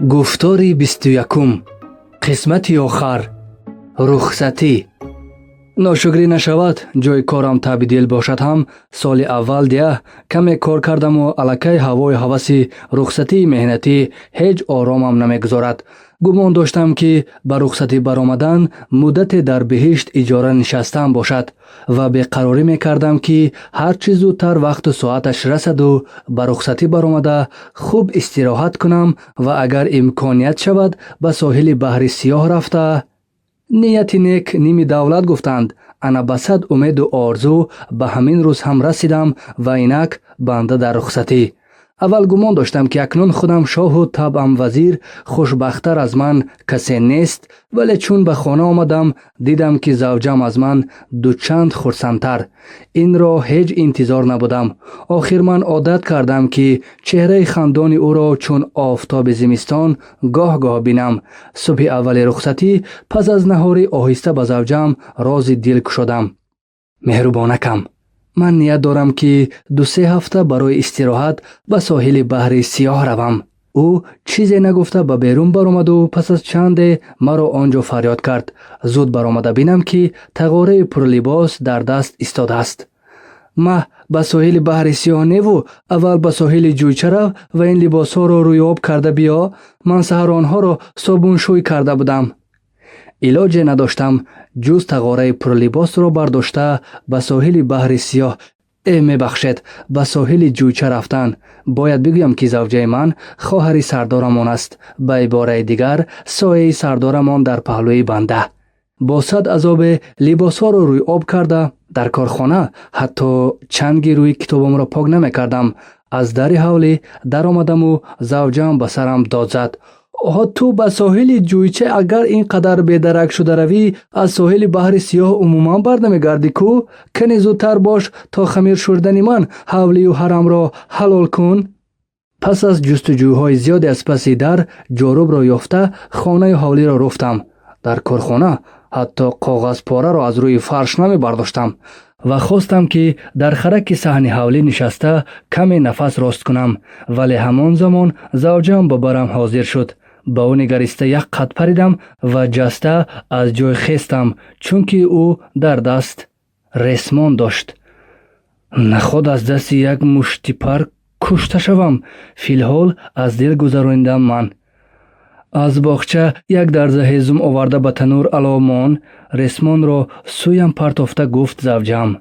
گفتاری 21 قسمتی آخر رخصتی. ناشکری نشود جای کارم تبدیل باشد هم سال اول دیگه کمی کار کردم و الکی هوای هوسی رخصتی مهنتی هیچ آرامم نمیگذارد. گمان داشتم که به رخصتی برآمدن مدت در بهشت اجاره نشستن باشد و بیقراری میکردم که هر چه زودتر وقت و ساعتش رسد و به رخصتی برآمده خوب استراحت کنم و اگر امکانیت شود به ساحل بحر سیاه رفته. نیت نیک نیمی دولت گفتند. انا به صد امید و آرزو به همین روز هم رسیدم و اینک بنده در رخصتی. اول گمان داشتم که اکنون خودم شاه و طبعم وزیر خوشبختر از من کسی نیست، ولی چون به خانه آمدم دیدم که زوجم از من دو چند خرسندتر. این را هیچ انتظار نبودم. آخر من عادت کردم که چهره خندان او را چون آفتاب زمستان گاه گاه بینم. صبح اول رخصتی پس از نهاری آهسته به زوجم راز دل گشودم. مهربانکم، من نیت دارم که 2-3 هفته برای استراحت به ساحل بحر سیاه روم. او چیزی نگفته به بیرون برآمد و پس از چند مرا آنجا فریاد کرد. زود برآمده بینم که تغاره پر لباس در دست ایستاده است. ما به ساحل بحر سیاه نیو، اول به ساحل جویچه رو و این لباس ها رو روی آب کرده بیا. من سحر آنها را صابون شوی کرده بودم. علاج نداشتم جز تغاره پر لباس را برداشته به ساحل بحر سیاه میبخشید به ساحل جویچه رفتن. باید بگویم که زوجه من خواهر سردارمان است، به عباره دیگر سایه سردارمان در پهلوی بنده. با صد عذاب لباس ها را روی آب کرده در کارخانه حتی چنگی روی کتابم را پاک نمی کردم. از در حولی در آمدم و زوجم به سرم داد زد. تو به ساحل جویچه اگر اینقدر بیدرک شده روی از ساحل بحر سیاه عموما بر نمیگردی کو؟ کنی زودتر باش تا خمیر شوردن من حولی و حرم را حلال کن. پس از جستجوهای زیادی از پس در جارب را یافته خانه حولی را رفتم. در کارخانه حتی کاغذ پاره را از روی فرش نمی برداشتم و خواستم که در خرک صحن حولی نشسته کمی نفس راست کنم، ولی همان زمان زوجم با برم حاضر شد. با او نگریسته یک قد پریدم و جسته از جای خستم چون که او در دست رسمان داشت. نخود از دست یک مشتی پر کشته شوم. فی الحال از دل گذراندم. من از باغچه یک درزه هیزم آورده به تنور علامان رسمان را سویم پرتافته گفت زوجم.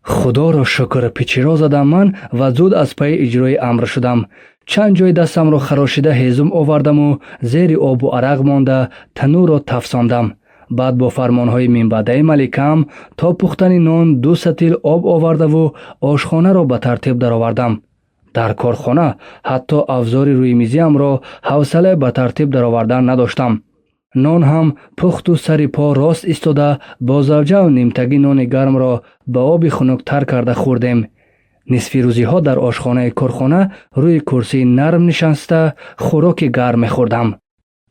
خدا را شکر پیچی را زدم من و زود از پی اجرای امر شدم. چند جای دستم را خراشیده هیزم آوردم و زیر آب و عرق مانده تنور را تفساندم. بعد با فرمانهای منبعده ملکم تا پختن نان 2 سطل آب آورده و آشخانه را به ترتیب درآوردم. در کارخانه حتی افزار روی میزیم را حوصله به ترتیب درآوردن نداشتم. نان هم پخت و سر پا راست ایستاده با زوجه و نیمتگی نان گرم را به آب خنک تر کرده خوردیم. نصف روزی ها در آشخانه کارخانه روی کرسی نرم نشسته خوراک گرم خوردم.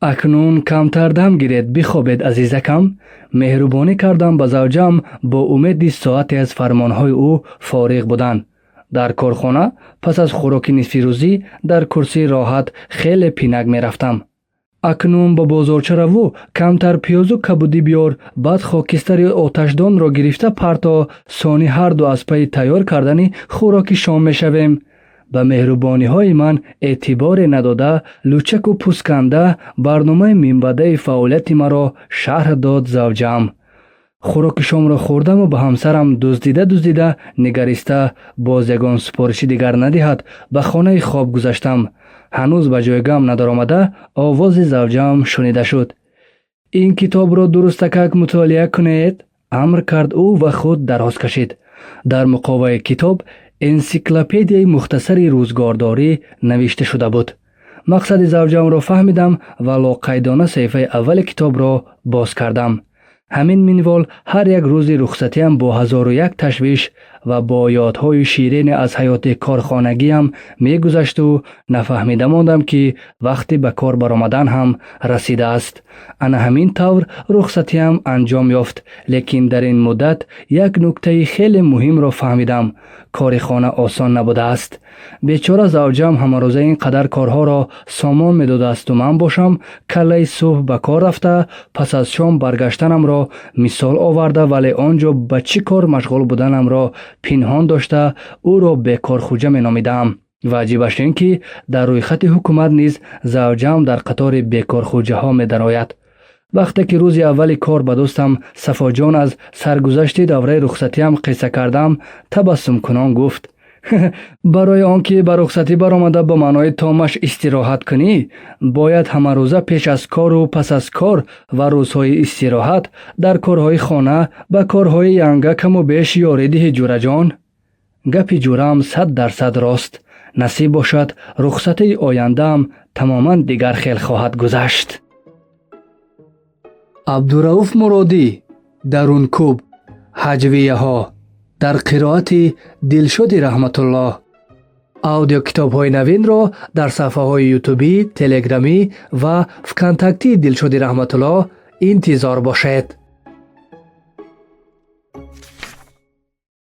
اکنون کمتر دم گیرید بخوابید عزیزکم. مهربانی کردم به زوجم با امید ساعتی از فرمانهای او فارغ بودن. در کارخانه پس از خوراک نصف روزی در کرسی راحت خیلی پینک می رفتم. اکنون با بازارچه رو کمتر پیاز و کبودی بیار، بعد خاکستر آتشدان را گرفته پرتا سانی هر دو از پی تیار کردن خوراک شام می شویم. به مهربانی های من اعتبار نداده لوچک و پوسکنده برنامه منبعده فعالیت مرا شرح داد زوجم. خوراک شام را خوردم و به همسرم دزدیده نگریسته باز یگان سپارشی دیگر ندهد به خانه خواب گذشتم. هنوز به جایگام ندار آمده آواز زوجم شنیده شد. این کتاب را درستک مطالعه کنید، امر کرد او و خود دراز کشید. در مقابل کتاب انسیکلوپدیای مختصری روزگارداری نوشته شده بود. مقصد زوجم را فهمیدم و لاقیدانه صفحه اول کتاب را باز کردم. همین منوال هر یک روز رخصتیم با 1001 تشویش و با یادهای شیرین از حیات کارخانگیم می گذشت و نفهمیده ماندم که وقتی به کار برآمدن هم رسیده است. انا همین طور رخصتیم انجام یافت، لیکن در این مدت یک نکته خیلی مهم را فهمیدم. کار خانه آسان نبوده است. бечора завҷам ҳамарӯза ин қадар корҳоро сомон медодасту ман бошам калаи субҳ ба кор рафта, пас аз шом баргаштанамро мисол оварда, вале он ҷо ба чӣ кор машғул буданамро пинҳон дошта ӯро бекорхуҷа меномидам. ва аҷибаш ин ки дар рӯйхати ҳукумат низ завҷам дар қатори бекорхуҷаҳо медарояд. вақте ки рӯзи аввали кор ба дӯстам Сафоҷон аз саргузашти давраи рухсатиам қисса кардам, табассумкунон гуфт: барои он ки ба рухсатӣ баромада ба маънои томаш истироҳат кунӣ, бояд ҳамарӯза пеш аз кору пас аз кор ва рӯзҳои истироҳат дар корҳои хона ба корҳои янга каму беш ёрӣ диҳӣ ҷураҷон. гапи ҷурам 100% рост. насиб бошад рухсатии ояндаам тамоман дигар хел хоҳад гузашт. абдурауф муродӣ, дарункӯб, ҳаҷвияҳо, дар қироати Дилшоди Раҳматуллоҳ. аудиокитобҳои навинро дар сафҳаҳои ютубӣ, телеграмӣ ва вконтактии Дилшоди Раҳматуллоҳ интизор бошед.